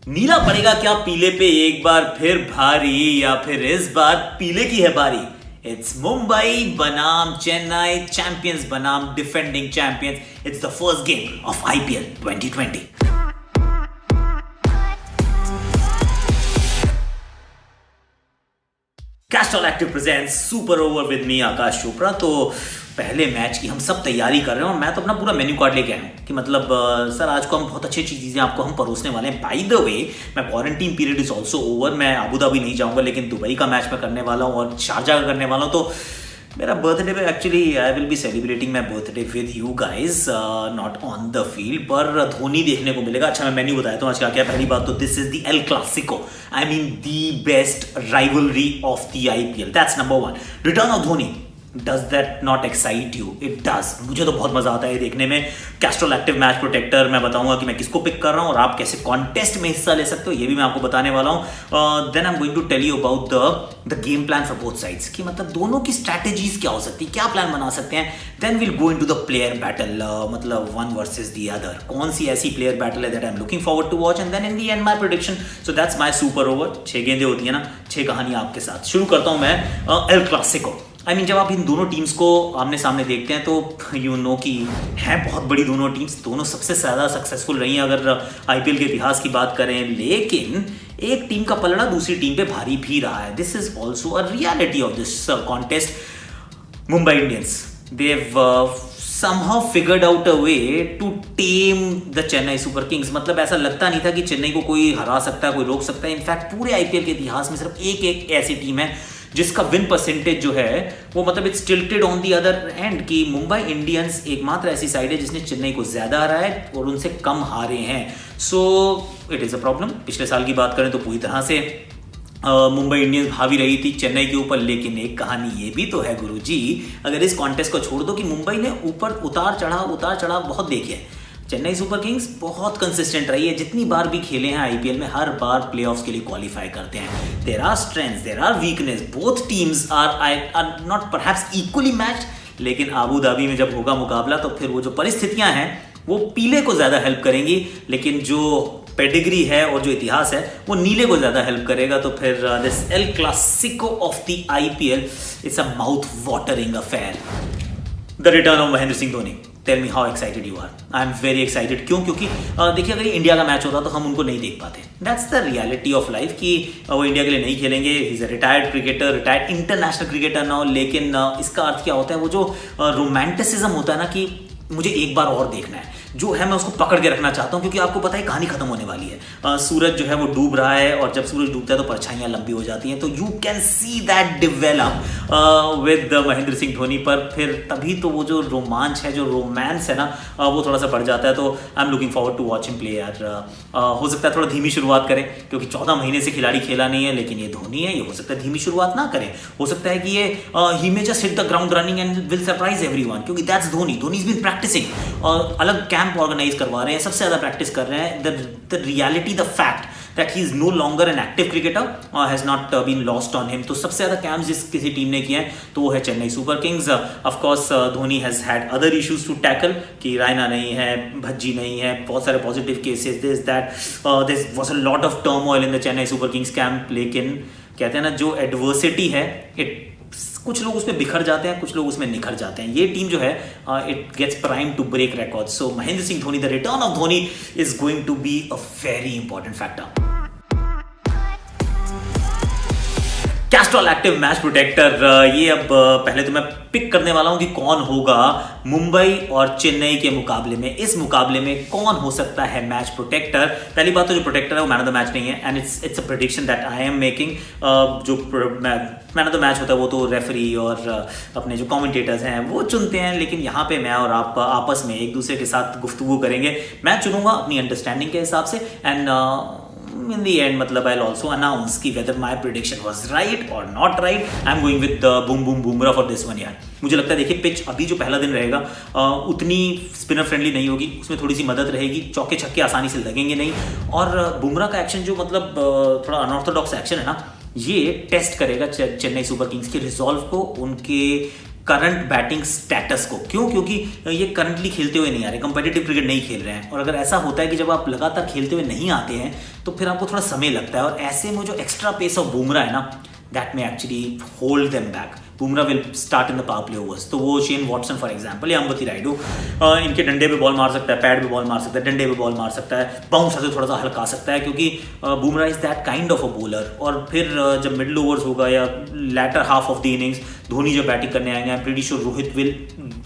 नीला पड़ेगा क्या पीले पे एक बार फिर भारी, या फिर इस बार पीले की है बारी। इट्स मुंबई बनाम चेन्नई, चैंपियंस बनाम defending champions. It's the first game of IPL 2020। Castrol Active presents super over with me Aakash Chopra. तो पहले मैच की हम सब तैयारी कर रहे हैं और मैं तो अपना पूरा मेन्यू कार्ड लेके आया हूँ कि मतलब सर आज को हम बहुत अच्छी अच्छी चीज़ें आपको हम परोसने वाले हैं। बाय द वे, मैं quarantine period is also over. मैं अबू धाबी नहीं जाऊँगा, लेकिन दुबई का मैच मैं करने वाला हूँ और शारजा का करने वाला हूँ। तो मेरा बर्थडे पे actually I will be celebrating my birthday with you guys, not on the field, पर धोनी देखने को मिलेगा। अच्छा, मैं मेन्यू बताता हूँ आज क्या क्या। पहली बात तो this is the El Clasico, I mean the best rivalry of the IPL. That's number one. Return of Dhoni, does that not excite you? It does. मुझे तो बहुत मजा आता है देखने में। कैस्ट्रॉल एक्टिव मैच प्रोटेक्टर, मैं बताऊंगा कि मैं किसको पिक कर रहा हूं और आप कैसे कॉन्टेस्ट में हिस्सा ले सकते हो, ये भी मैं आपको बताने वाला हूं। Then I am going to tell you about the game plan for both sides, कि मतलब दोनों की स्ट्रैटेजीज क्या हो सकती है, क्या प्लान बना सकते हैं। Then will go into the player battle, मतलब वन वर्सेस द अदर। कौन सी ऐसी प्लेयर बैटल है that I am looking forward to watch, and then in the end my prediction. So that's my super over. 6 गेंदें होती है ना, 6 कहानियां आपके साथ। शुरू करता हूं मैं एल क्लासिको। आई मीन, जब आप इन दोनों टीम्स को आमने सामने देखते हैं तो यू नो कि हैं बहुत बड़ी दोनों टीम्स। दोनों सबसे ज़्यादा सक्सेसफुल रही हैं अगर आईपीएल के इतिहास की बात करें, लेकिन एक टीम का पलड़ा दूसरी टीम पे भारी भी रहा है। This is also a reality of this contest. Mumbai Indians, they've somehow figured out a way to tame the Chennai super kings. मतलब ऐसा लगता नहीं था कि चेन्नई को कोई हरा सकता है, कोई रोक सकता है। इनफैक्ट पूरे आईपीएल के इतिहास में सिर्फ एक ऐसी टीम है जिसका विन परसेंटेज जो है वो मतलब it's tilted on the other and, कि मुंबई इंडियंस एकमात्र ऐसी साइड है जिसने चेन्नई को ज्यादा हराया है और उनसे कम हारे हैं। So it is a problem. पिछले साल की बात करें तो पूरी तरह से मुंबई इंडियंस हावी रही थी चेन्नई के ऊपर। लेकिन एक कहानी ये भी तो है गुरुजी, अगर इस कॉन्टेस्ट को छोड़ दो, कि मुंबई ने ऊपर उतार चढ़ाव बहुत देखे हैं। चेन्नई सुपर किंग्स बहुत कंसिस्टेंट रही है। जितनी बार भी खेले हैं आईपीएल में, हर बार प्लेऑफ्स के लिए क्वालिफाई करते हैं। There are strengths, there are weakness, both teams are not perhaps equally matched. लेकिन अबू धाबी में जब होगा मुकाबला तो फिर वो जो परिस्थितियां हैं वो पीले को ज्यादा हेल्प करेंगी, लेकिन जो पेडिग्री है और जो इतिहास है वो नीले को ज्यादा हेल्प करेगा। तो फिर this el clasico of the IPL it's a mouth watering affair. The return of Mahendra Singh Dhoni. Tell me how excited you are. I am very excited. क्यों? क्योंकि देखिए, अगर इंडिया का मैच होता तो हम उनको नहीं देख पाते। That's the reality of life, कि वो इंडिया के लिए नहीं खेलेंगे। He is a retired cricketer, retired international cricketer now. लेकिन इसका अर्थ क्या होता है? वो जो रोमांटिसिज्म होता है ना, कि मुझे एक बार और देखना है, जो है मैं उसको पकड़ के रखना चाहता हूं। क्योंकि आपको पता है कहानी खत्म होने वाली है। सूरज जो है वो डूब रहा है, और जब सूरज डूबता है तो परछाइयां लंबी हो जाती हैं। तो you can see that develop with Mahendra Singh Dhoni. पर फिर तभी तो वो जो रोमांच है, जो रोमांस है ना, वो थोड़ा सा बढ़ जाता है। तो I am looking forward to watch him play यार। हो सकता है थोड़ा धीमी शुरुआत करें, क्योंकि 14 महीने से खिलाड़ी खेला नहीं है। लेकिन ये धोनी है, ये हो सकता है धीमी शुरुआत ना करें। हो सकता है कि ये ही may just hit the ground running and will surprise everyone, क्योंकि that's Dhoni. Dhoni is been practicing और अलग कैंप ऑर्गेनाइज करवा रहे हैं, सबसे ज्यादा प्रैक्टिस कर रहे हैं। The reality, the fact that he is no longer an active cricketer has not been lost on him. तो सबसे ज्यादा कैंप्स जिस किसी टीम ने किए हैं तो वो है Chennai super kings. Of course Dhoni has had other issues to tackle, कि रायना नहीं है, भज्जी नहीं है, बहुत सारे positive cases, this that, this was a lot of turmoil in the Chennai super kings camp. लेकिन कहते हैं ना, जो एडवर्सिटी है, कुछ लोग उसमें बिखर जाते हैं, कुछ लोग उसमें निखर जाते हैं। ये टीम जो है it gets prime to break record. So Mahendra Singh Dhoni, the return of Dhoni is going to be a very important factor. Castrol active match protector, ये अब पहले तो मैं पिक करने वाला हूं कि कौन होगा मुंबई और चेन्नई के मुकाबले में। इस मुकाबले में कौन हो सकता है मैच प्रोटेक्टर? पहली बात तो जो प्रोटेक्टर है वो मैन ऑफ द मैच नहीं है, and it's a prediction that I am making. जो मैन ऑफ द मैच होता है वो तो रेफरी और अपने जो कमेंटेटर्स हैं वो चुनते हैं। लेकिन यहाँ पे मैं और आप आपस में एक दूसरे के साथ गुफ्तगू करेंगे। मैं चुनूंगा अपनी अंडरस्टैंडिंग के हिसाब से, एंड in the end, मतलब I'll also announce कि whether my prediction was right or not right. I'm going with the boom boom Bumrah for this one यार। मुझे लगता है देखिए, पिच अभी जो पहला दिन रहेगा उतनी स्पिनर फ्रेंडली नहीं होगी, उसमें थोड़ी सी मदद रहेगी, चौके छक्के आसानी से लगेंगे नहीं। और बुमराह का एक्शन जो मतलब थोड़ा अनऑर्थोडॉक्स एक्शन है ना, ये टेस्ट करेगा चेन्नई सुपर किंग्स के रिजॉल्व को, उनके करंट बैटिंग स्टेटस को। क्यों? क्योंकि ये करंटली खेलते हुए नहीं आ रहे, कंपेटिटिव क्रिकेट नहीं खेल रहे हैं। और अगर ऐसा होता है कि जब आप लगातार खेलते हुए नहीं आते हैं तो फिर आपको थोड़ा समय लगता है, और ऐसे में जो एक्स्ट्रा पेस ऑफ बुमराह है ना, दैट में actually hold them back. Bumrah will start in the power play overs. तो वो शेन वॉटसन फॉर एग्जांपल या अंबती रायडू, इनके डंडे पे बॉल मार सकता है, पैड पे बॉल मार सकता है, डंडे पे बॉल मार सकता है, बाउंसर से थोड़ा सा हल्का सकता है, क्योंकि Bumrah is that kind of a bowler. और फिर जब मिडिल ओवर्स होगा या latter half of the innings, Dhoni जब बैटिंग करने आएंगे, I am pretty sure Rohit will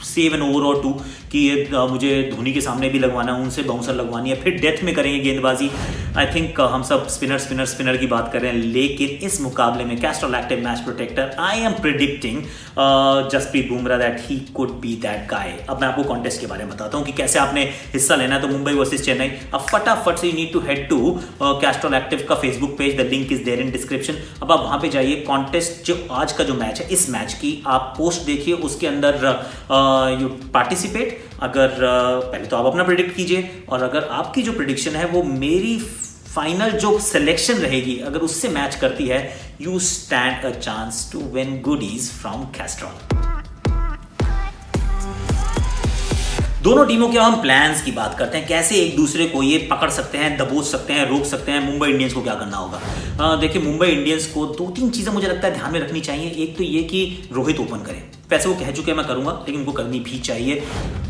save an over or two कि ये मुझे धोनी के सामने भी लगवाना है, उनसे बाउंसर लगवानी है, फिर डेथ में करेंगे गेंदबाजी। आई थिंक हम सब स्पिनर की बात कर रहे हैं, लेकिन इस मुकाबले में Castrol active match protector, I am predicting Jasprit Bumrah that he could be that guy. अब मैं आपको कॉन्टेस्ट के बारे में बताता हूँ कि कैसे आपने हिस्सा लेना है। तो मुंबई वर्सेस चेन्नई, अब फटाफट से you need to head to Castrol Active का Facebook page, the link is there in description. अब आप वहां पे जाइए, कॉन्टेस्ट जो आज का जो मैच है, इस मैच की आप पोस्ट देखिए, उसके अंदर यू पार्टिसिपेट। अगर पहले तो आप अपना प्रिडिक्ट कीजिए, और अगर आपकी जो प्रिडिक्शन है वो मेरी फाइनल जो सिलेक्शन रहेगी अगर उससे मैच करती है, you stand a chance to win goodies from Castrol. दोनों टीमों के हम प्लान्स की बात करते हैं, कैसे एक दूसरे को ये पकड़ सकते हैं, दबोच सकते हैं, रोक सकते हैं। मुंबई इंडियंस को क्या करना होगा? देखिए, मुंबई इंडियंस को 2-3 चीजें मुझे लगता है ध्यान में रखनी चाहिए। एक तो ये कि रोहित ओपन करें, वैसे वो कह चुके हैं मैं करूंगा, लेकिन उनको करनी भी चाहिए।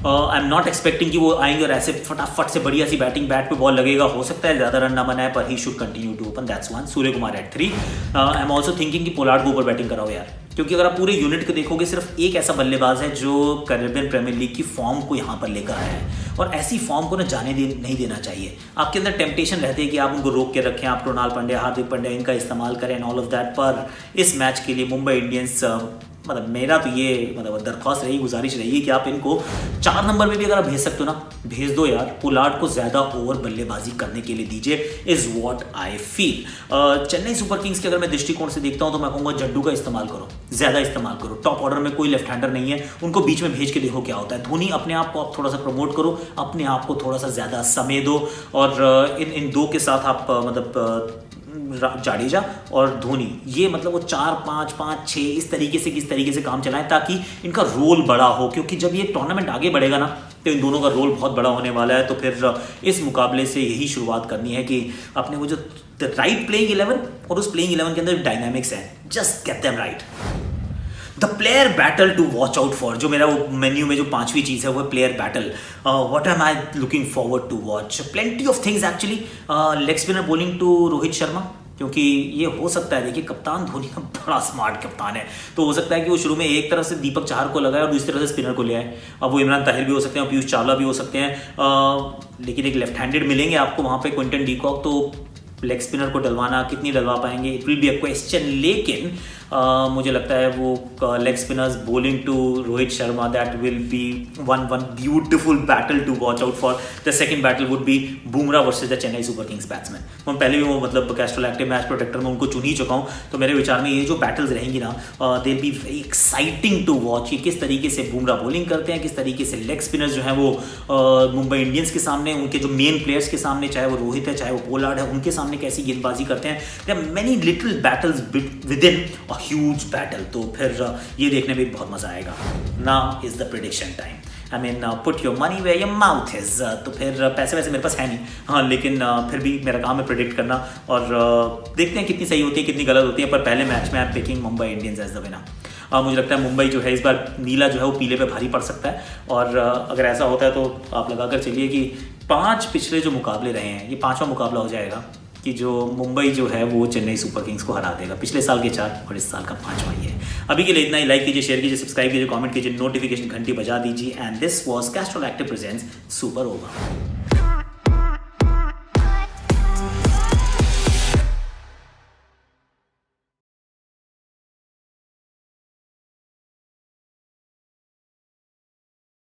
आई एम नॉट एक्सपेक्टिंग कि वो आएंगे और ऐसे फटाफट से बढ़िया सी बैटिंग, बैट पे बॉल लगेगा, हो सकता है ज्यादा रन ना बनाए, पर he should continue to open, that's one. Surya Kumar at 3। I am also thinking कि पोलार्ड को ऊपर बैटिंग कराओ यार, क्योंकि अगर आप पूरे यूनिट को देखोगे, सिर्फ एक ऐसा बल्लेबाज है जो कैरेबियन प्रीमियर लीग की फॉर्म को यहाँ पर लेकर आया है, और ऐसी फॉर्म को ना नहीं देना चाहिए। आपके अंदर टेम्पटेशन रहती है कि आप उनको रोक के रखें, आप रोनाल्ड पांड्या, हार्दिक पांड्या इनका इस्तेमाल करें एंड ऑल ऑफ दैट। पर इस मैच के लिए मुंबई इंडियंस, मतलब मेरा तो ये दरख्वास्त रही, गुजारिश रही कि आप इनको 4 नंबर में भी अगर आप भेज सकते हो ना, भेज दो यार। पोलार्ड को ज्यादा ओवर बल्लेबाजी करने के लिए दीजिए, is what I feel. Chennai super Kings के अगर मैं दृष्टिकोण से देखता हूं तो मैं कहूंगा जड्डू का इस्तेमाल करो, ज्यादा इस्तेमाल करो। टॉप ऑर्डर में कोई लेफ्ट हैंडर नहीं है, उनको बीच में भेज के देखो क्या होता है। धोनी, अपने आप को आप थोड़ा सा प्रमोट करो, अपने आप को थोड़ा सा ज्यादा समय दो, और इन दो के साथ आप जाडेजा और धोनी, ये मतलब वो 4-5-5-6 इस तरीके से काम चलाएं, ताकि इनका रोल बड़ा हो। क्योंकि जब ये टूर्नामेंट आगे बढ़ेगा ना, तो इन दोनों का रोल बहुत बड़ा होने वाला है। तो फिर इस मुकाबले से यही शुरुआत करनी है कि अपने वो जो राइट प्लेइंग 11 और उस प्लेइंग 11 के अंदर डायनामिक्स है, just get them right. The player battle to watch out for, जो मेरा वो मेन्यू में जो 5वीं चीज है वो player battle. What am I looking forward to watch? Plenty of things actually. Leg spinner bowling to Rohit Sharma, क्योंकि ये हो सकता है, देखिए कप्तान धोनी का बड़ा स्मार्ट कप्तान है, तो हो सकता है कि वो शुरू में एक तरफ से दीपक चाहर को लगाए और दूसरी तरफ से स्पिनर को ले आए। अब वो इमरान ताहिर भी हो सकते हैं और पीयूष चावला भी हो सकते हैं, लेकिन एक लेफ्ट हैंडेड मिलेंगे आपको वहाँ पे, क्विंटन डीकॉक। तो लेग स्पिनर को डलवाना, कितनी डलवा पाएंगे, it will be a question. लेकिन मुझे लगता है वो leg spinners bowling to Rohit Sharma, that will be one beautiful battle to watch out for. The second battle would be Bumrah versus the Chennai super kings batsman. मैं पहले भी वो मतलब कैस्ट्रोल एक्टिव मैच प्रोटेक्टर में उनको चुन ही चुका हूँ, तो मेरे विचार में ये जो बैटल्स रहेंगी ना, they will be very exciting to watch. ये किस तरीके से बुमराह बॉलिंग करते हैं, किस तरीके से लेग स्पिनर्स जो हैं वो मुंबई इंडियंस के सामने, उनके जो मेन प्लेयर्स के सामने, चाहे वो रोहित है चाहे वो पोलार्ड है, उनके सामने कैसी गेंदबाजी करते हैं। There are many little battles within a huge battle. तो फिर ये देखने में बहुत मजा आएगा। Now is the prediction time. I mean put your money where your mouth is. तो फिर पैसे वैसे मेरे पास है नहीं, हाँ, लेकिन फिर भी मेरा काम है प्रेडिक्ट करना, और देखते हैं कितनी सही होती है कितनी गलत होती है। पर पहले मैच में I am picking Mumbai Indians as the winner. मुझे लगता है मुंबई जो है इस बार नीला जो है वो पीले पे भारी पड़ सकता है, और अगर ऐसा होता है तो आप लगा कर चलिए कि 5 पिछले जो मुकाबले रहे हैं, ये 5वां मुकाबला हो जाएगा कि जो मुंबई जो है वो चेन्नई सुपर किंग्स को हरा देगा। पिछले साल के 4 और इस साल का 5वां ही है। अभी के लिए इतना ही। लाइक कीजिए, शेयर कीजिए, सब्सक्राइब कीजिए, कमेंट कीजिए, नोटिफिकेशन घंटी बजा दीजिए। And this was Castrol active presents super over.